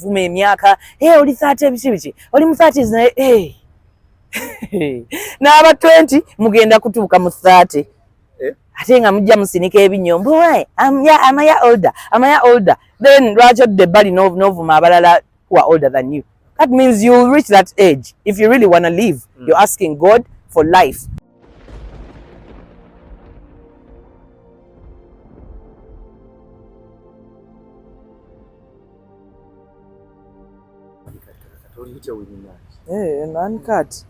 Vume emyaka oli 30 biki oli mu 30s naye n'aba 20 mugenda kutuuka mu 30 ate nga mujja musinika ebinyombo am ya older then lwaki odde ebbali n'ovuma abalala who are older than you. That means you'll reach that age if you really want to live. You're asking God for life. Uncut.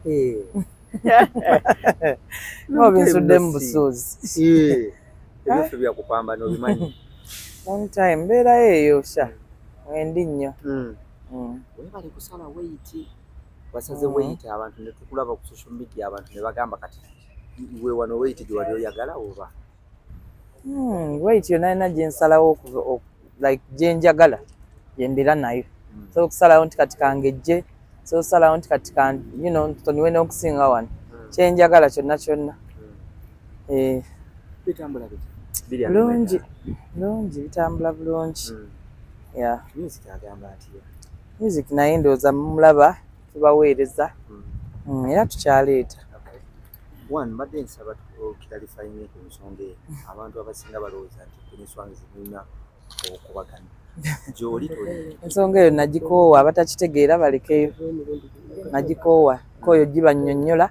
No binsudde mu busuuzi. One time mbeera eyo sha wendi nnyo. Bali kusala weight basaze weight abantu ne tukulaba ku social media abantu ne bagamba kati we wano weight gye wali oyagala oba weight yonna ina gye nsalawo like gye njagala gye mbeera nayo. So okusalawo nti kati kangejje so osalawo nti kati toniwe n'okusinga wano kye njagala kyonna. Bitambula bulungi bitambula bulungi. Music naye ndowooza mulaba tubaweereza era tukyaleeta. Mbadde nsaba clarifying ku nsonga eyo abantu abasinga balowooza nti ensonga zirina okubagana gy'oli toli. Ensonga eyo nagikoowa abatakitegeera balekeyo. Nagikoowa koyo gibannyonnyola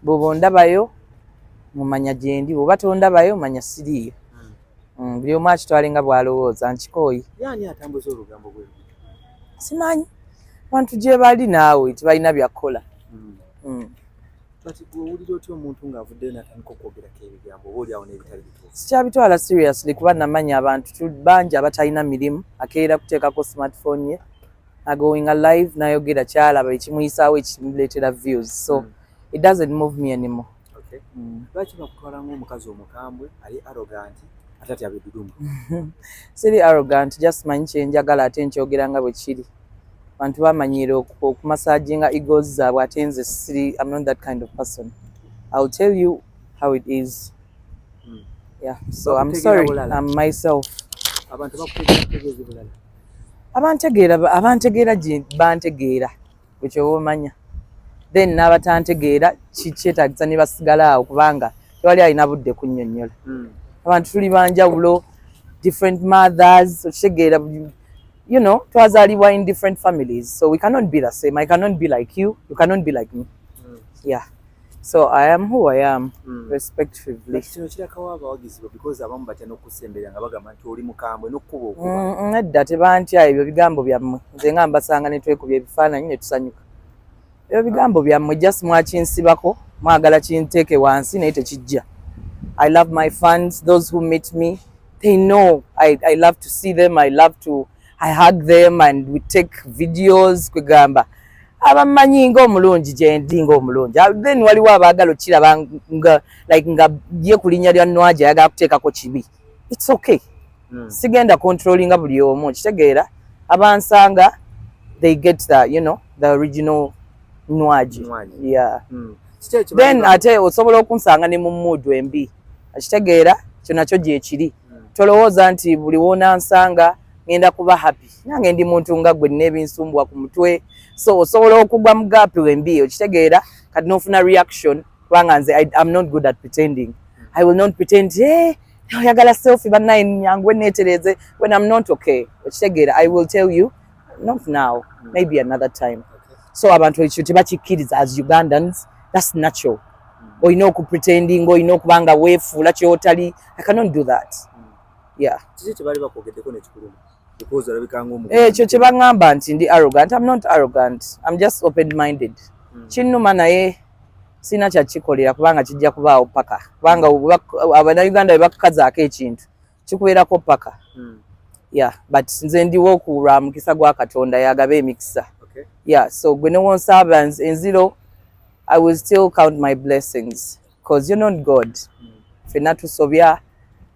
bw'oba ondabayo mumanya gye ndi bw'oba tondabayo manya siriiyo. Buli omu akitwale nga bw'alowooza nkikooyi. Yaani atambuza olugambo gwe simanyi abantu gye bali naawe tebalina byakukola. Kati owulira otya omuntu ng'avuddeyo n'atandika okwogerako ebigambo oba oli awo n'ebitali bituufu? Sikyabitwala seriously kuba namanya abantu bangi abatalina mirimu akeera kuteekako smartphone ye agoinga live n'ayogera kyalaba ekimuyisaawo ekimuleetera views so it doesn't move me anymore. Lwaki bakutwala ng'omukazi omukambwe ali arrogant atati abedudumu? Siri arrogant just manyi kyenjagala ate nkyogera nga bwe kiri. Abantu bamanyiire okumassaginga egos zaabwe ate nze siri I'm not that kind of person. I'll tell you how it is. Yeah, so I'm sorry, I'm myself. Abantu bakutegeeza bulala. Abantegeera gye bantegeera ekyo omanya. Then n'abatantegeera kyetaagisa ne basigala awo kubanga tewali alina budde kunnyonnyola. Abantu tuli banjawulo, different mothers, okitegeera twazaalibwa in different families, so we cannot be the same. I cannot be like you, you cannot be like me. Yeah, so I am who I am, respectively. Kino kirakawo abawagizi because abamu batya n'okusemberera nga bagamba nti oli mukambwe n'okkuba okuba. Nedda tebantya ebyo bigambo byammwe nze nga mbasanga ne twekubya ebifaananyi ne tusanyuka. Ebyo bigambo byammwe just mwakinsibako mwagala kinteeke wansi naye tekijja. I love my fans, those who meet me, they know I love to see them, I hug them and we take videos kwegamba. Abamanyi ng'omulungi gye ndi ng'omulungi. Then waliwo abaagala okiraba nga ye ku linnya lya Nwagi ayagala kuteekako kibi. It's okay. Sigenda controllinga buli omu okitegeera. Abansanga they get the original Nwagi. Yeah. Then ate osobola okunsanga ne mu mood embi. Akitegeera kyo nakyo gye kiri. Tolowooza nti buli woonansanga ngenda kuba happy. Nange ndi muntu nga gwe n'ebinsumbwa ku mutwe. So osobola okugwa mu gap embi okitegeera kati n'ofuna reaction kubanga nze I'm not good at pretending. I will not pretend oyagala selfie bannaye nyangwe neetereze when I'm not okay. Okitegeera I will tell you not now, maybe another time. So abantu ekyo tebakikkiriza as Ugandans. That's natural. Oyina okupretending, oyina okubanga weefuula kyotali. I cannot do that. Yeah. Ekyo kye baŋŋamba nti ndi arrogant. I'm not arrogant. I'm just open-minded. Kinnuma naye sina kyakikolera kubanga kijja kubaawo paka. Kubanga Abannayuganda bwe bakukazaako ekintu kikubeerako paka. Yeah, but nze ndiwo okulwa mukisa gwa Katonda yagaba emikisa. Yeah, so gwe newonsaba enziro I will still count my blessings because you're not God. Fena tusobya,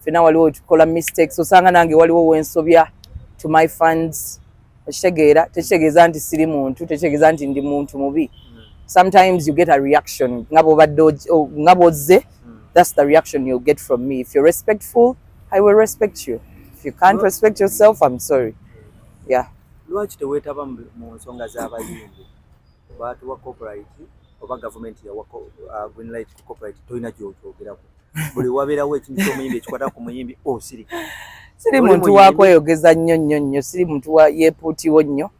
fena waliwo tukola mistakes, osanga nange waliwo wensobya to my fans. Tekitegeeza nti siri muntu, tekitegeeza nti ndi muntu mubi. Sometimes you get a reaction. Ngabozze, that's the reaction you'll get from me. If you're respectful, I will respect you. If you can't respect yourself, I'm sorry. Yeah. lwaki teweetaba mu nsonga z'abayimbi baatuwa copyright oba gavumenti yawa green light ku copyright tolina gy'okyogerako buli wabeerawo ekintu ky'omuyimbi ekikwata ku muyimbi osirika siri muntu wakweyogeza nnyo siri muntu yeepuutiwo nnyo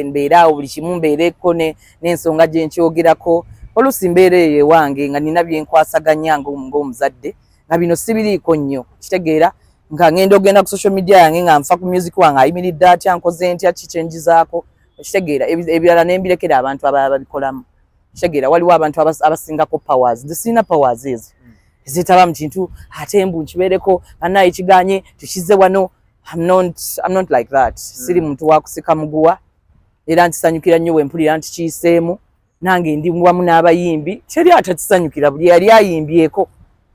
mbeeraawo buli kimu mbeereko n'ensonga gye nkyogerako oluusi mbeera eyo ewange nga nina byenkwasaganya ng'omuzadde nga bino sibiriiko nnyo kitegeera nga ngenda ogenda ku social media yange nga nfa ku music wange ayimiridde atya nkoze ntya kikyenjizaako kitegeera ebirala nembirekera abantu abalala babikolamu kitegeera waliwo abantu abasingako powers zisina powers ezo zitaba mu kintu ate mbu nkibeereko banaye ekiganye tukize wano I'm not like that siri muntu wakusika muguwa era ntisanyukira nnyo wempulira nti kiyiseemu nange ndi wamu n'abayimbi teri atakisanyukira buli yali ayimbyeko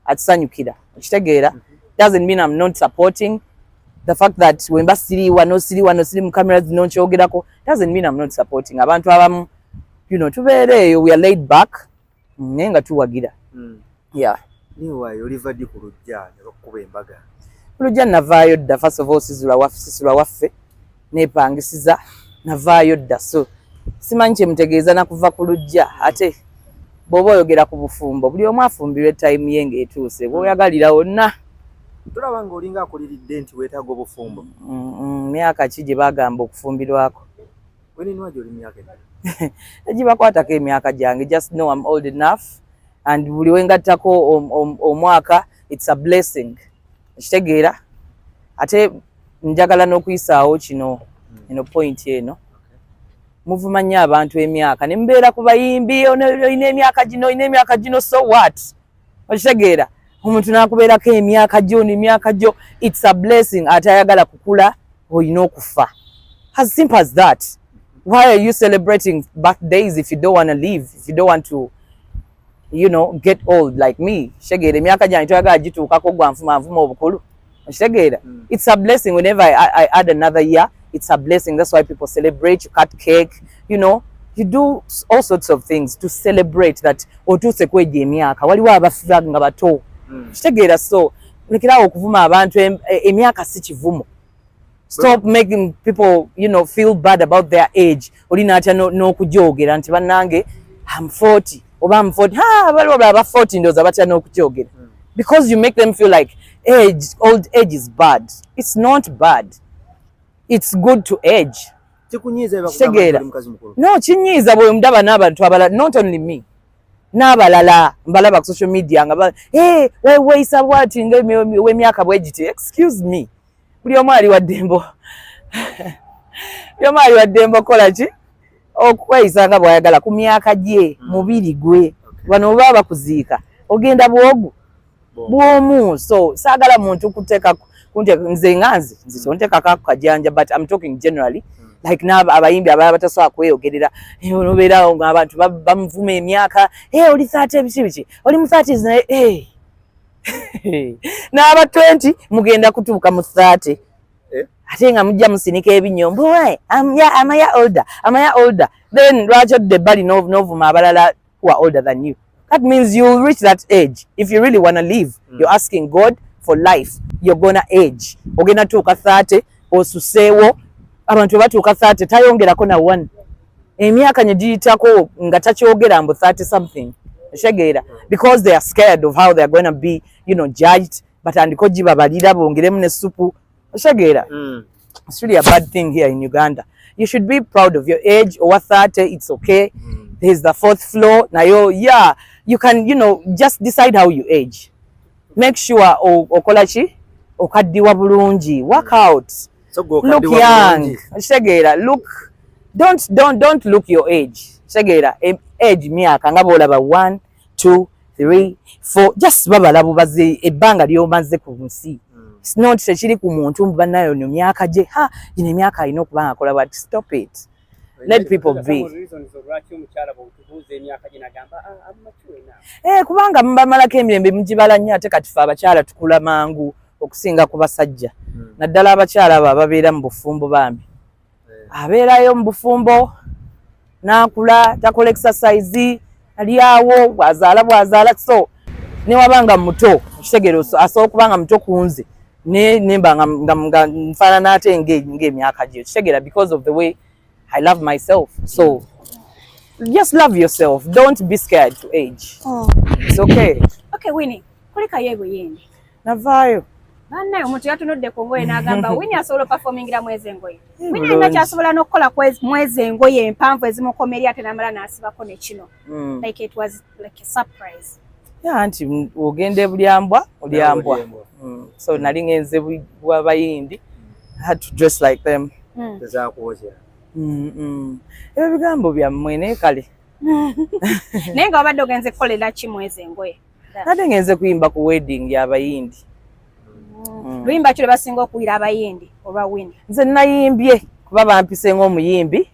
atisanyukira okitegeera doesn't mean I'm not supporting the fact that wemba siri wano siri mu camera zino nkyogerako doesn't mean I'm not supporting abantu abamu tubeereeyo we are laid back naye nga tuwagira yeah niwayo oliva ddi ku lujja ne bakukuba embaga olujja navaayo dda first of all sisulwa waffe nepangisiza navaayo dda so simanyi kyemutegeeza nakuva ku lujja ate bw'oba oyogera ku bufumbo buli omu afumbirwa time ye ng'etuuse bw'oyagalira wonna tulaba ng'olinga akuliridde nti weetaaga obufumbo myaka ki gye bagamba okufumbirwako Winnie Nwagi oli myaka egibakwatako emyaka gyange just know I'm old enough and buli wengattako omwaka it's a blessing ekitegeera ate njagala n'okuyisaawo kino point eno muvuma nnyo abantu emyaka ne mubeera ku bayimbi olina emyaka gino so what okitegeera omuntu n'akubeerako emyaka gyo it's a blessing ate ayagala kukula olina okufa as simple as that. Why are you celebrating birthdays if you don't want to live, if you don't want to get old like me? Shegere myaka jani toyagala gituukako gwa nfuma obukulu. Shegere. It's a blessing whenever I add another year. It's a blessing. That's why people celebrate. You cut cake, you do all sorts of things to celebrate that otuse kweje emyaka. Waliwo abafiga nga bato. Shegere so lekerawo okuvuma abantu emyaka si kivumo. Stop making people, feel bad about their age. Olina atya n'okujogera nti bannange I'm 40 oba I'm 40. Baliwo aba 40 ndoza batya n'okujogera. Because you make them feel like old age is bad. It's not bad. It's good to age. No, kinyiiza bwe ndaba n'abantu abalala, not only me. N'abalala mbalaba ku social media nga weeyisa bwati ng'emyaka bwegiti. Excuse me. Buli omu ali wa ddembo kola ki okweyisa nga bw'ayagala ku myaka gye mubiri gwe bano oba bakuziika ogenda bwomu so saagala muntu kuteeka nze tonteekako kajanja but I'm talking generally like abayimbi abalala batasobola kweyogerera nobeerawo ng'abantu bamuvuma emyaka oli 30 biki oli mu 30s naye n'aba 20 mugenda kutuuka mu 30 ate nga mujja musinika ebinyombo am I older then lwaki odde bali n'ovuma abalala who are older than you. That means you'll reach that age. If you really want to live, you're asking God for life, you're gonna age. Ogenda tuuka 30 osuseewo abantu batuuka 30 tayongerako na 1 emyaka nye giyitako nga takyogera mbu 30 something Shagera, because they are scared of how they are going to be, judged. But andiko jiba balira bongeremu ne supu. Shagera, it's really a bad thing here in Uganda. You should be proud of your age. Over 30, it's okay. There's the 4th floor. Now, you can, just decide how you age. Make sure okolachi okaddiwa bulungi. Work out. Look young. Shagera, look. Don't look your age. Shagera, age myaka nga bolaba 1, 2, 3, 4 just babala bubaze ebbanga lyomaze ku nsi. It's not tekiri ku muntu mbanayo no myaka gye ine myaka alina okuba akola but stop it. Let people be. Kubanga mbamalako emirembe mugibala nnyo ate kati fe abakyala tukula mangu okusinga ku basajja. Naddala abakyala abo ababeera mu bufumbo bambi. Abeerayo mu bufumbo nakula takola exercise ali awo bwazaala so ne wabanga muto kitegero asobola kubanga muto kunze nemba nga nfaanana ate ng'emyaka gye kitegeera because of the way I love myself. So just love yourself. Don't be scared to age. It's okay. Okay, Winnie, kulikayo ebuyindi. Navaayo. Bannaye omuntu yatunudde ku ngoye n'agamba Winnie asobola performingira mwezi engoye. Winnie alina kyasobola n'okukola mwezi engoye empanvu ezimukomerya ate n'amala n'asibako ne kino. Like it was like a surprise. Yeah, anti ogende bulyambwa olyambwa. So nali ngenze bw'abayindi. I had to dress like them. Ebyo bigambo byammwe ne kale. Naye nga wabadde ogenze kukolera ki mwezi engoye? Ate ngenze kuyimba ku wedding y'abayindi. Luyimba ki lwe basinga okuwira abayindi oba Winnie? Nze nayimbye kuba bampise ng'omuyimbi.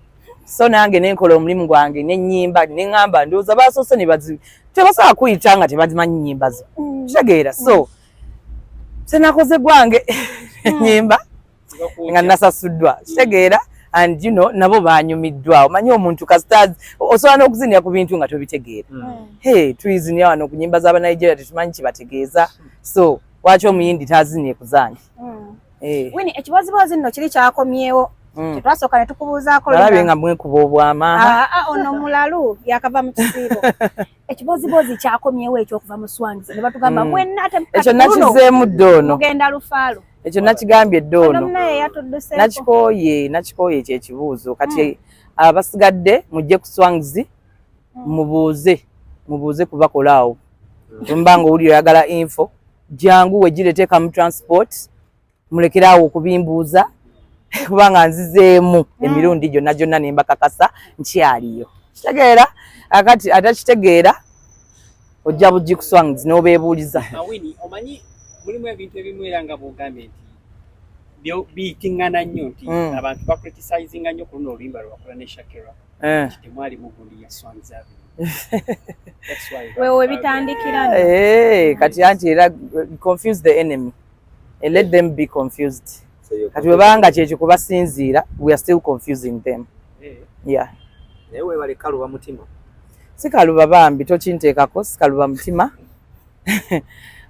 So nange nenkola omulimu gwange nennyimba neŋŋamba ndowooza baasoose ne tebasobola kuyita nga tebazimanyi nnyimba ze. Kitegeera. So senakoze gwange ennyimba nga nasasuddwa. Kitegeera. And you know, nabo banyumiddwa. Omanyi omuntu kasita osobola n'okuzinira ku bintu nga tobitegeera. Hey, tuyizinira wano ku nnyimba z'aba Nigeria tetumanyi kibategeeza. So lwaki omuyindi tazinye kuzange? Winnie, ekibozibozi nno kiri kyakomyewo. Tetwasooka ne tukubuuzaako. Nalabye nga mwekuba obw'amaanyi. Ono mulalu yakava mu kisiibo. Ekibozibozi kyakomyewo eky'okuva mu Swanzi. Ne batugamba mwenna ate ekyo nakizeemu dda ono. Mugenda Lufaalo. Ekyo nakigambye dda ono. Nakikooye kye kibuuzo. Kati abasigadde mujje ku Swanzi mubuuze kubakola awo. Mba ng'owulira oyagala info. Jangu wegireteeka mu transport. Mulekerawo okubimbuuza. Kubanga nzizeemu emirundi gyonna ne mbakakasa nkyaliyo. Kitegeera akati atakitegeera ojja bujji ku Swanzi n'obeebuuliza. Winnie, omanyi mulimu ebintu ebimu era nga bw'ogambye nti biyitiŋŋana nnyo nti abantu bakritisayizinga nnyo ku luno oluyimba lwe wakola ne Shakira. Temwali mugundi ya Swanzi abiri. Wewe bitandikira. Kati anti era confuse the enemy and let them be confused. Kati webanga kyekyo kubasinziira, we are still confusing them. Yeah. Naye weebale kaluba mutima. Si kaluba bambi tokinteekako, si kaluba mutima.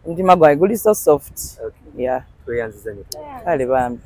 Mutima gwange guli so soft. Yeah. Tweyanziza nnyo. Kale bambi.